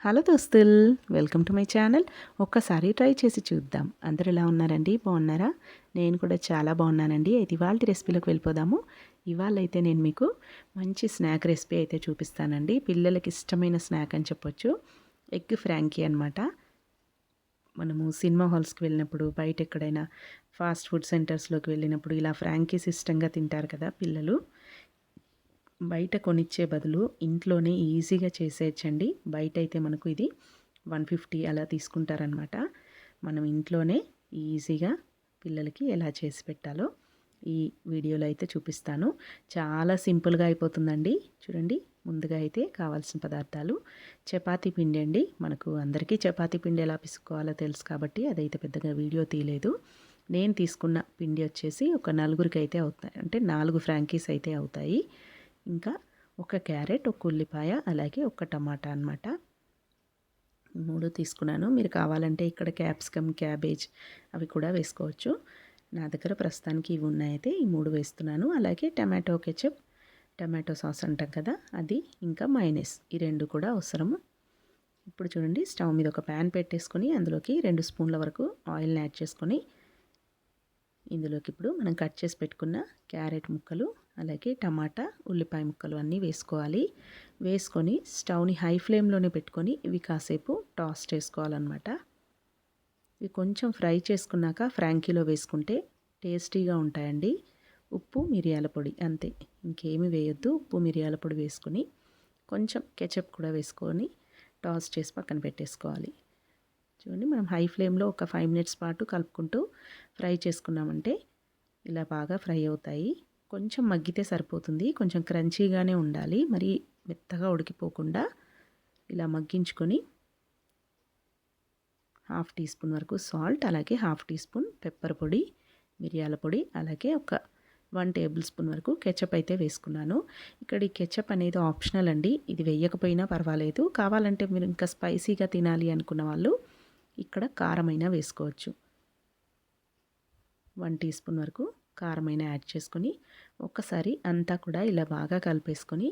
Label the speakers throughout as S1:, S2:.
S1: Hello దోస్తుల్, welcome to my channel. ఒక్కసారి try చేసి చూద్దాం. అందరూ ఎలా ఉన్నారండి? బాగున్నారా? నేను కూడా చాలా బాగున్నానండి. అయితే ఇవాళ రెసిపీలోకి వెళ్ళిపోదాము. ఇవాళ అయితే నేను మీకు మంచి స్నాక్ రెసిపీ అయితే చూపిస్తానండి. పిల్లలకి ఇష్టమైన స్నాక్ అని చెప్పొచ్చు. ఎగ్ ఫ్రాంకీ అనమాట. మనము సినిమా హాల్స్కి వెళ్ళినప్పుడు, బయట ఎక్కడైనా ఫాస్ట్ ఫుడ్ సెంటర్స్లోకి వెళ్ళినప్పుడు ఇలా ఫ్రాంకీస్ ఇష్టంగా తింటారు కదా పిల్లలు. బయట కొనిచ్చే బదులు ఇంట్లోనే ఈజీగా చేసేయచ్చండి. బయట అయితే మనకు ఇది 150 అలా తీసుకుంటారనమాట. మనం ఇంట్లోనే ఈజీగా పిల్లలకి ఎలా చేసి పెట్టాలో ఈ వీడియోలో అయితే చూపిస్తాను. చాలా సింపుల్గా అయిపోతుందండి. చూడండి, ముందుగా అయితే కావాల్సిన పదార్థాలు: చపాతీ పిండి అండి. మనకు అందరికీ చపాతీ పిండి ఎలా పిసుకోవాలో తెలుసు కాబట్టి అదైతే పెద్దగా వీడియో తీయలేదు. నేను తీసుకున్న పిండి వచ్చేసి ఒక నలుగురికి అయితే అవుతాయి, అంటే 4 ఫ్రాంకీస్ అయితే అవుతాయి. ఇంకా ఒక క్యారెట్, ఒక ఉల్లిపాయ, అలాగే ఒక టమాటా అన్నమాట. 3 తీసుకున్నాను. మీరు కావాలంటే ఇక్కడ క్యాప్సికమ్, క్యాబేజ్ అవి కూడా వేసుకోవచ్చు. నా దగ్గర ప్రస్తుతానికి ఇవి ఉన్నాయితే ఈ 3 వేస్తున్నాను. అలాగే టమాటో కెచప్, టమాటో సాస్ అంటాం కదా అది, ఇంకా మైనస్, ఈ 2 కూడా అవసరము. ఇప్పుడు చూడండి, స్టవ్ మీద ఒక ప్యాన్ పెట్టేసుకొని అందులోకి 2 స్పూన్ల వరకు ఆయిల్ని యాడ్ చేసుకొని ఇందులోకి ఇప్పుడు మనం కట్ చేసి పెట్టుకున్న క్యారెట్ ముక్కలు, అలాగే టమాటా, ఉల్లిపాయ ముక్కలు అన్నీ వేసుకోవాలి. వేసుకొని స్టవ్ని హై ఫ్లేమ్లోనే పెట్టుకొని ఇవి కాసేపు టాస్ చేసుకోవాలన్నమాట. ఇవి కొంచెం ఫ్రై చేసుకున్నాక ఫ్రాంకీలో వేసుకుంటే టేస్టీగా ఉంటాయండి. ఉప్పు, మిరియాల పొడి అంతే, ఇంకేమి వేయొద్దు. ఉప్పు, మిరియాల పొడి వేసుకొని కొంచెం కెచప్ కూడా వేసుకొని టాస్ చేసి పక్కన పెట్టేసుకోవాలి. చూడండి, మనం హై ఫ్లేమ్లో ఒక 5 మినిట్స్ పాటు కలుపుకుంటూ ఫ్రై చేసుకున్నామంటే ఇలా బాగా ఫ్రై అవుతాయి. కొంచెం మగ్గితే సరిపోతుంది. కొంచెం క్రంచీగానే ఉండాలి, మరి మెత్తగా ఉడికిపోకుండా ఇలా మగ్గించుకొని హాఫ్ టీ స్పూన్ వరకు సాల్ట్, అలాగే హాఫ్ టీ స్పూన్ పెప్పర్ పొడి, మిరియాల పొడి, అలాగే ఒక 1 టేబుల్ స్పూన్ వరకు కెచప్ అయితే వేసుకున్నాను. ఇక్కడ ఈ కెచప్ అనేది ఆప్షనల్ అండి. ఇది వేయకపోయినా పర్వాలేదు. కావాలంటే మీరు ఇంకా స్పైసీగా తినాలి అనుకున్న వాళ్ళు ఇక్కడ కారమైనా వేసుకోవచ్చు. 1 టీ స్పూన్ వరకు కారమైనా యాడ్ చేసుకొని ఒక్కసారి అంతా కూడా ఇలా బాగా కలిపేసుకొని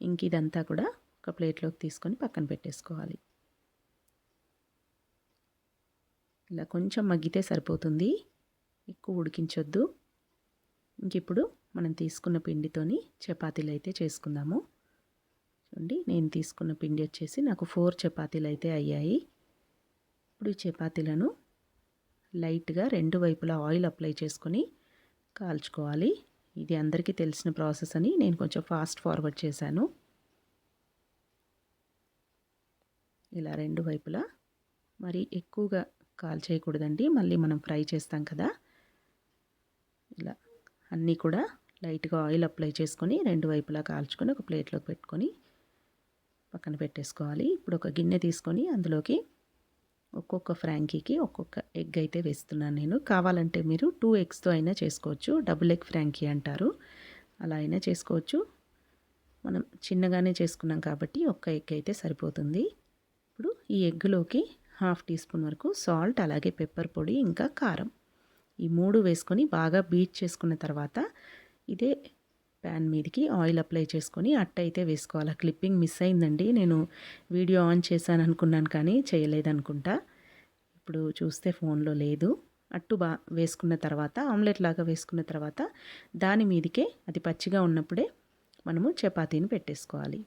S1: ఇంక ఇదంతా కూడా ఒక ప్లేట్లోకి తీసుకొని పక్కన పెట్టేసుకోవాలి. ఇలా కొంచెం మగ్గితే సరిపోతుంది, ఎక్కువ ఉడికించొద్దు. ఇంక ఇప్పుడు మనం తీసుకున్న పిండితోని చపాతీలు అయితే చేసుకుందాము. చూడండి, నేను తీసుకున్న పిండి వచ్చేసి నాకు 4 చపాతీలు అయితే అయ్యాయి. ఇప్పుడు ఈ చపాతీలను లైట్గా 2 వైపులా ఆయిల్ అప్లై చేసుకొని కాల్చుకోవాలి. ఇది అందరికీ తెలిసిన ప్రాసెస్ అని నేను కొంచెం ఫాస్ట్ ఫార్వర్డ్ చేశాను. ఇలా 2 వైపులా మరి ఎక్కువగా కాల్ చేయకూడదండి, మళ్ళీ మనం ఫ్రై చేస్తాం కదా. ఇలా అన్నీ కూడా లైట్గా ఆయిల్ అప్లై చేసుకొని 2 వైపులా కాల్చుకొని ఒక ప్లేట్లోకి పెట్టుకొని పక్కన పెట్టేసుకోవాలి. ఇప్పుడు ఒక గిన్నె తీసుకొని అందులోకి ఒక్కొక్క ఫ్రాంకీకి ఒక్కొక్క ఎగ్ అయితే వేస్తున్నాను నేను. కావాలంటే మీరు 2 ఎగ్స్తో అయినా చేసుకోవచ్చు. డబుల్ ఎగ్ ఫ్రాంకీ అంటారు, అలా అయినా చేసుకోవచ్చు. మనం చిన్నగానే చేసుకున్నాం కాబట్టి ఒక్క ఎగ్ అయితే సరిపోతుంది. ఇప్పుడు ఈ ఎగ్లోకి హాఫ్ టీ స్పూన్ వరకు సాల్ట్, అలాగే పెప్పర్ పొడి, ఇంకా కారం, ఈ 3 వేసుకొని బాగా బీట్ చేసుకున్న తర్వాత ఇదే ప్యాన్ మీదకి ఆయిల్ అప్లై చేసుకొని అట్టయితే వేసుకోవాలి. క్లిప్పింగ్ మిస్ అయిందండి, నేను వీడియో ఆన్ చేశాను అనుకున్నాను కానీ చేయలేదనుకుంటా. ఇప్పుడు చూస్తే ఫోన్లో లేదు. అట్టు వేసుకున్న తర్వాత, ఆమ్లెట్ లాగా వేసుకున్న తర్వాత దాని మీదకే అది పచ్చిగా ఉన్నప్పుడే మనము చపాతీని పెట్టేసుకోవాలి.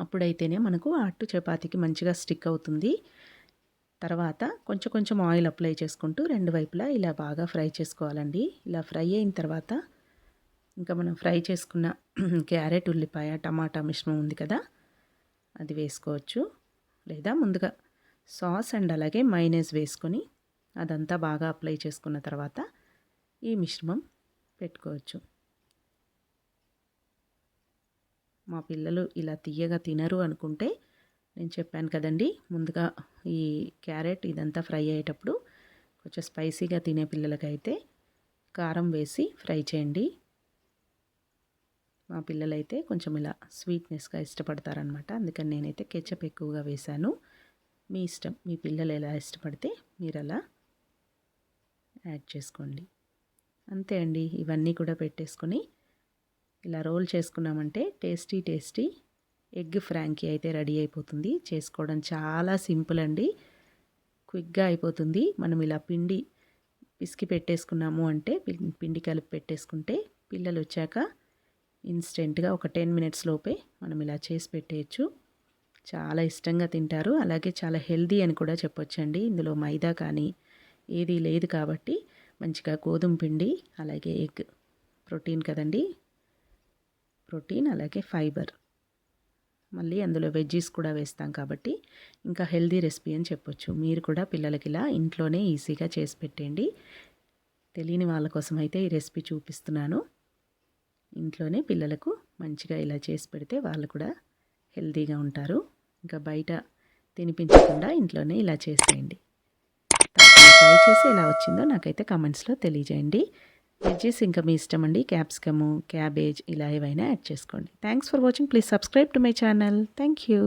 S1: అప్పుడైతేనే మనకు ఆ అట్టు చపాతీకి మంచిగా స్టిక్ అవుతుంది. తర్వాత కొంచెం కొంచెం ఆయిల్ అప్లై చేసుకుంటూ 2 వైపులా ఇలా బాగా ఫ్రై చేసుకోవాలండి. ఇలా ఫ్రై అయిన తర్వాత ఇంకా మనం ఫ్రై చేసుకున్న క్యారెట్, ఉల్లిపాయ, టమాటా మిశ్రమం ఉంది కదా, అది వేసుకోవచ్చు. లేదా ముందుగా సాస్ అండ్ అలాగే మైనస్ వేసుకొని అదంతా బాగా అప్లై చేసుకున్న తర్వాత ఈ మిశ్రమం పెట్టుకోవచ్చు. మా పిల్లలు ఇలా తీయగా తినరు అనుకుంటే నేను చెప్పాను కదండి, ముందుగా ఈ క్యారెట్ ఇదంతా ఫ్రై అయ్యేటప్పుడు కొంచెం స్పైసీగా తినే పిల్లలకైతే కారం వేసి ఫ్రై చేయండి. మా పిల్లలైతే కొంచెం ఇలా స్వీట్నెస్గా ఇష్టపడతారనమాట, అందుకని నేనైతే కెచప్ ఎక్కువగా వేశాను. మీ ఇష్టం, మీ పిల్లలు ఎలా ఇష్టపడితే మీరు అలా యాడ్ చేసుకోండి. అంతే అండి, ఇవన్నీ కూడా పెట్టేసుకొని ఇలా రోల్ చేసుకున్నామంటే టేస్టీ టేస్టీ ఎగ్ ఫ్రాంకీ అయితే రెడీ అయిపోతుంది. చేసుకోవడం చాలా సింపుల్ అండి, క్విక్గా అయిపోతుంది. మనం ఇలా పిండి పిసికి పెట్టేసుకున్నాము అంటే, పిండి కలిపి పెట్టేసుకుంటే పిల్లలు వచ్చాక ఇన్స్టెంట్గా ఒక 10 మినిట్స్ లోపే మనం ఇలా చేసి పెట్టేయచ్చు. చాలా ఇష్టంగా తింటారు. అలాగే చాలా హెల్దీ అని కూడా చెప్పొచ్చండి. ఇందులో మైదా కానీ ఏదీ లేదు కాబట్టి మంచిగా గోధుమ పిండి అలాగే ఎగ్, ప్రోటీన్ కదండి, ప్రోటీన్ అలాగే ఫైబర్, మళ్ళీ అందులో వెజ్జీస్ కూడా వేస్తాం కాబట్టి ఇంకా హెల్దీ రెసిపీ అని చెప్పొచ్చు. మీరు కూడా పిల్లలకి ఇలా ఇంట్లోనే ఈజీగా చేసి పెట్టండి. తెలియని వాళ్ళ కోసం అయితే ఈ రెసిపీ చూపిస్తున్నాను. ఇంట్లోనే పిల్లలకు మంచిగా ఇలా చేసి పెడితే వాళ్ళు కూడా హెల్తీగా ఉంటారు. ఇంకా బయట తినిపించకుండా ఇంట్లోనే ఇలా చేసేయండి. ట్రై చేసి ఎలా వచ్చిందో నాకైతే కామెంట్స్లో తెలియజేయండి. వెజ్జెస్ ఇంకా మీ ఇష్టం అండి, క్యాప్సికము, క్యాబేజ్ ఇలా ఏవైనా యాడ్ చేసుకోండి. Thanks for watching. Please subscribe to my channel. Thank you.